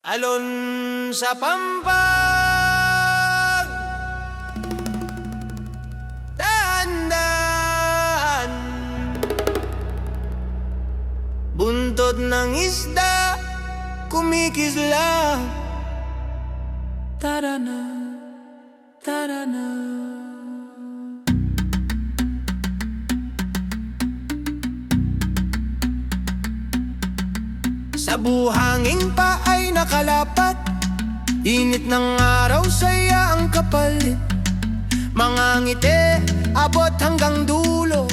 Alon sa pampag dahan-dahan, buntod ng isda kumikisla. Tara na, tara na. Sa buhangin pa ay nakalapat, init ng araw, saya ang kapalit. Mga ngiti, abot hanggang dulo,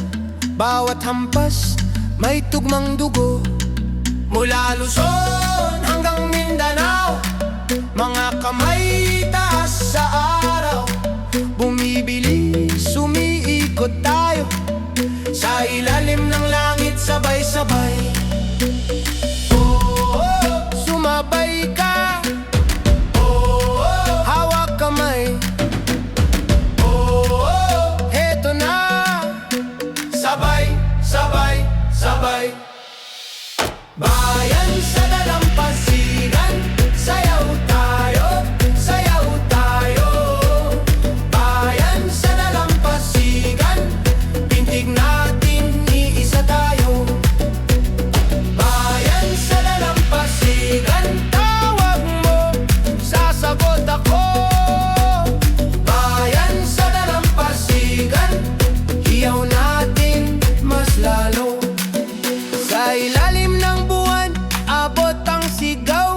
bawat hampas may tugmang dugo. Mula Luzon hanggang Mindanao, mga kamay taas sa araw. Bumibilis, umiikot tayo sa ilalim ng langit, sabay-sabay. Sumabay ka, hawak kamay, heto na, sabay, sabay, sabay. Bayan sa dalampasigan, sayaw tayo, sayaw tayo. Bayan sa dalampasigan, pintig natin, iisa tayo. Bayan sa dalampasigan, tawag mo, sasagot ako. Bayan sa dalampasigan, hiyaw natin mas lalo. Sa ilalim ng buwan, abot ang sigaw,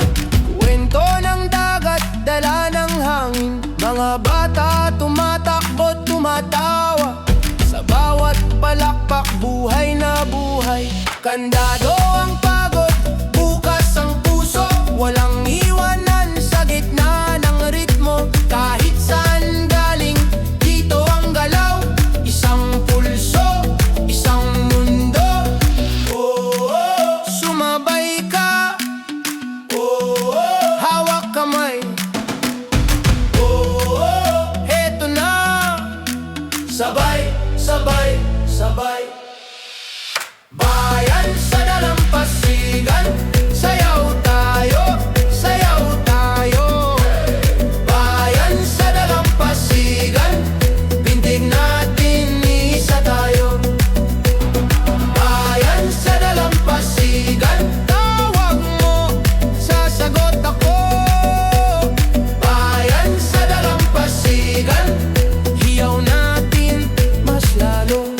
kwento ng dagat, dala ng hangin. Mga bata tumatakbo, tumatawa, sa bawat palakpak, buhay na buhay. Kandado ang pagod, bukas ang puso, walang iwanan sa gitna ng ritmo. Kahit saan galing, dito ang galaw, isang pulso, isang mundo. Sumabay ka, hawak kamay, heto na, sabay, sabay, sabay. Bayan sa dalampasigan, sayaw tayo, sayaw tayo. Bayan sa dalampasigan, pintig natin, isa tayo. Bayan sa dalampasigan, tawag mo, sasagot ako. Bayan sa dalampasigan, hiyaw natin mas lalo.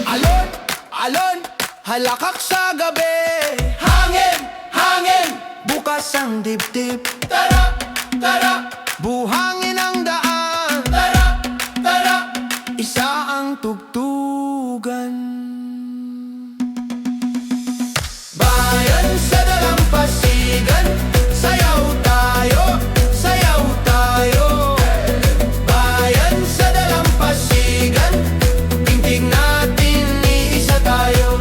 Alon, alon, halakak sa gabi, hangin, hangin, bukas ang dibdib. Tara, tara, buhangin ang daan. Tara, tara, isa ang tugtugan. Bayan sa dalampasigan, sayaw tayo, sayaw tayo. Bayan sa dalampasigan, pintig natin, iisa tayo.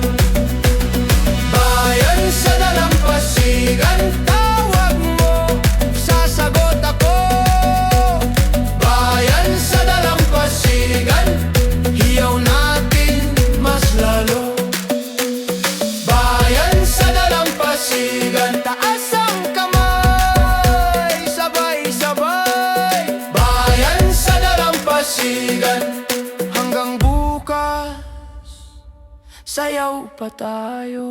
Bayan sa dalampasigan, tawag mo, sasagot ako. Bayan sa dalampasigan, hiyaw natin mas lalo. Bayan sa dalampasigan, taas ang kamay, sabay-sabay. Bayan sa dalampasigan, hanggang bukas, sayaw pa tayo.